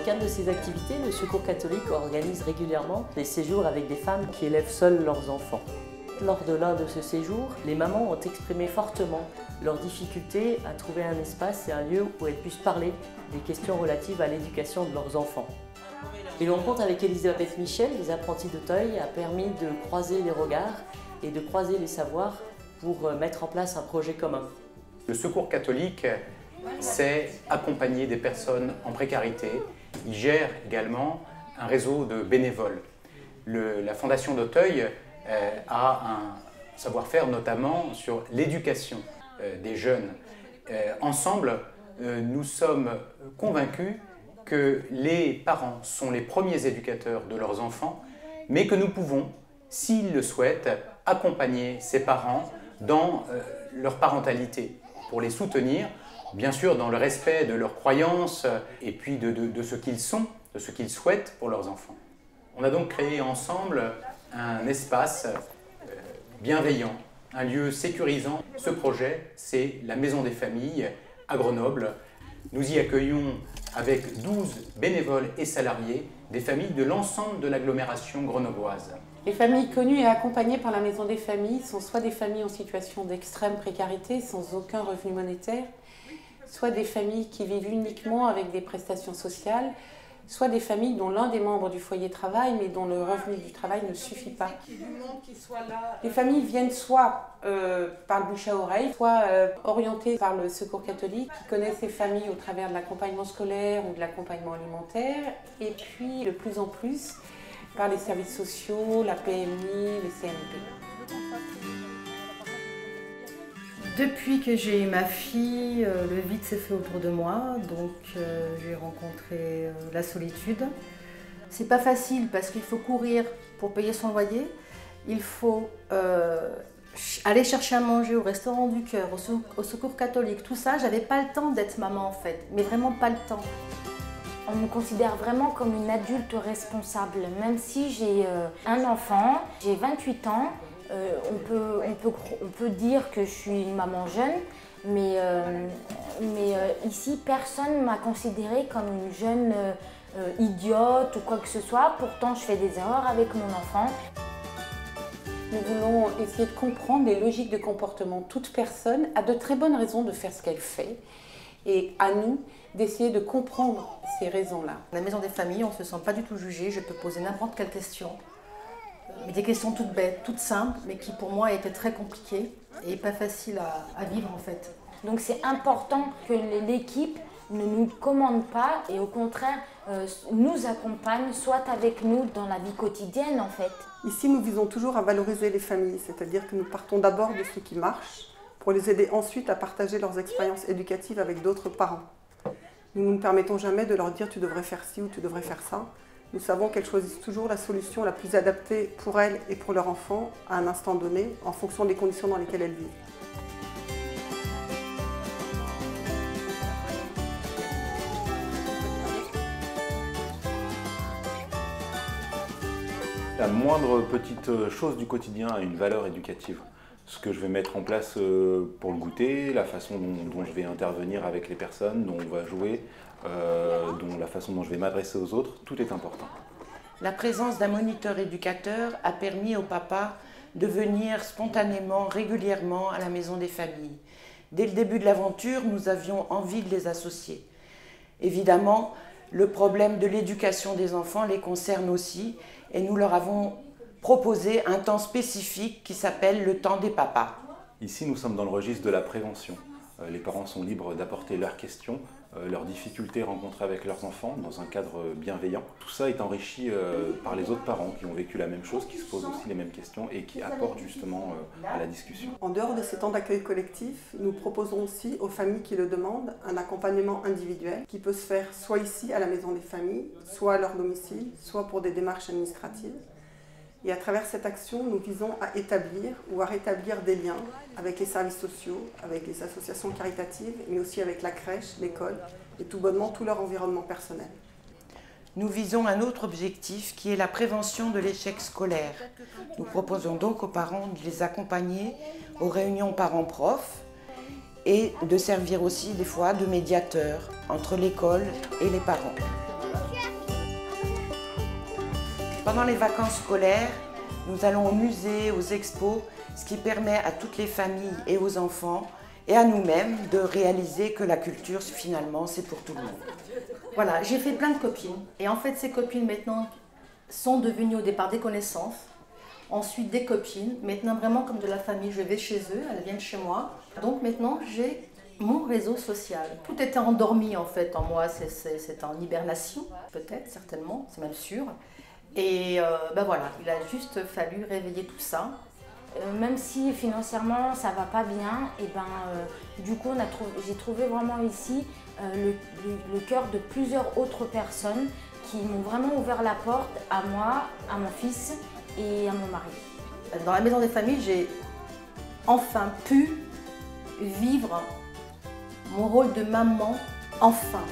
cadre de ces activités, le Secours catholique organise régulièrement des séjours avec des femmes qui élèvent seules leurs enfants. Lors de l'un de ces séjours, les mamans ont exprimé fortement leur difficulté à trouver un espace et un lieu où elles puissent parler des questions relatives à l'éducation de leurs enfants. Une rencontre avec Elisabeth Michel, des apprentis d'Auteuil, a permis de croiser les regards et de croiser les savoirs pour mettre en place un projet commun. Le Secours catholique, c'est accompagner des personnes en précarité. Il gère également un réseau de bénévoles. La Fondation d'Auteuil a un savoir-faire notamment sur l'éducation des jeunes. Ensemble, nous sommes convaincus que les parents sont les premiers éducateurs de leurs enfants, mais que nous pouvons, s'ils le souhaitent, accompagner ces parents dans leur parentalité, pour les soutenir, bien sûr dans le respect de leurs croyances et puis de ce qu'ils sont, de ce qu'ils souhaitent pour leurs enfants. On a donc créé ensemble un espace bienveillant, un lieu sécurisant. Ce projet, c'est la Maison des Familles à Grenoble. Nous y accueillons avec 12 bénévoles et salariés des familles de l'ensemble de l'agglomération grenobloise. Les familles connues et accompagnées par la Maison des Familles sont soit des familles en situation d'extrême précarité sans aucun revenu monétaire, soit des familles qui vivent uniquement avec des prestations sociales, soit des familles dont l'un des membres du foyer travaille mais dont le revenu du travail ne suffit pas. Les familles viennent soit par le bouche à oreille, soit orientées par le Secours catholique qui connaît ces familles au travers de l'accompagnement scolaire ou de l'accompagnement alimentaire, et puis de plus en plus par les services sociaux, la PMI, les CNP. Depuis que j'ai eu ma fille, le vide s'est fait autour de moi, donc j'ai rencontré la solitude. C'est pas facile parce qu'il faut courir pour payer son loyer, il faut aller chercher à manger au restaurant du cœur, au secours catholique, tout ça, j'avais pas le temps d'être maman en fait, mais vraiment pas le temps. On me considère vraiment comme une adulte responsable, même si j'ai un enfant, j'ai 28 ans. On peut dire que je suis une maman jeune, mais ici, personne ne m'a considérée comme une jeune idiote ou quoi que ce soit. Pourtant, je fais des erreurs avec mon enfant. Nous voulons essayer de comprendre les logiques de comportement. Toute personne a de très bonnes raisons de faire ce qu'elle fait. Et à nous d'essayer de comprendre ces raisons-là. La Maison des Familles, on ne se sent pas du tout jugé, je peux poser n'importe quelle question. Mais des questions toutes bêtes, toutes simples, mais qui pour moi étaient très compliquées et pas faciles à vivre en fait. Donc c'est important que l'équipe ne nous commande pas et au contraire nous accompagne, soit avec nous dans la vie quotidienne en fait. Ici nous visons toujours à valoriser les familles, c'est-à-dire que nous partons d'abord de ce qui marche pour les aider ensuite à partager leurs expériences éducatives avec d'autres parents. Nous ne permettons jamais de leur dire tu devrais faire ci ou tu devrais faire ça. Nous savons qu'elles choisissent toujours la solution la plus adaptée pour elles et pour leur enfant à un instant donné, en fonction des conditions dans lesquelles elles vivent. La moindre petite chose du quotidien a une valeur éducative. Ce que je vais mettre en place pour le goûter, la façon dont je vais intervenir avec les personnes, dont on va jouer, la façon dont je vais m'adresser aux autres, tout est important. La présence d'un moniteur éducateur a permis au papa de venir spontanément, régulièrement à la Maison des Familles. Dès le début de l'aventure, nous avions envie de les associer. Évidemment, le problème de l'éducation des enfants les concerne aussi et nous leur avons proposé un temps spécifique qui s'appelle le temps des papas. Ici, nous sommes dans le registre de la prévention. Les parents sont libres d'apporter leurs questions, leurs difficultés rencontrées avec leurs enfants dans un cadre bienveillant. Tout ça est enrichi par les autres parents qui ont vécu la même chose, qui se posent aussi les mêmes questions et qui apportent justement à la discussion. En dehors de ces temps d'accueil collectif, nous proposons aussi aux familles qui le demandent un accompagnement individuel qui peut se faire soit ici à la Maison des Familles, soit à leur domicile, soit pour des démarches administratives. Et à travers cette action, nous visons à établir ou à rétablir des liens avec les services sociaux, avec les associations caritatives, mais aussi avec la crèche, l'école et tout bonnement tout leur environnement personnel. Nous visons un autre objectif qui est la prévention de l'échec scolaire. Nous proposons donc aux parents de les accompagner aux réunions parents-profs et de servir aussi des fois de médiateur entre l'école et les parents. Pendant les vacances scolaires, nous allons au musée, aux expos, ce qui permet à toutes les familles et aux enfants et à nous-mêmes de réaliser que la culture, finalement, c'est pour tout le monde. Voilà, j'ai fait plein de copines. Et en fait, ces copines, maintenant, sont devenues au départ des connaissances, ensuite des copines, maintenant vraiment comme de la famille. Je vais chez eux, elles viennent chez moi. Donc maintenant, j'ai mon réseau social. Tout était endormi, en fait, en moi. C'est en hibernation, peut-être, certainement, c'est même sûr. Et ben voilà, il a juste fallu réveiller tout ça. Même si financièrement ça va pas bien, et du coup j'ai trouvé vraiment ici le cœur de plusieurs autres personnes qui m'ont vraiment ouvert la porte à moi, à mon fils et à mon mari. Dans la maison des familles, j'ai enfin pu vivre mon rôle de maman, enfin.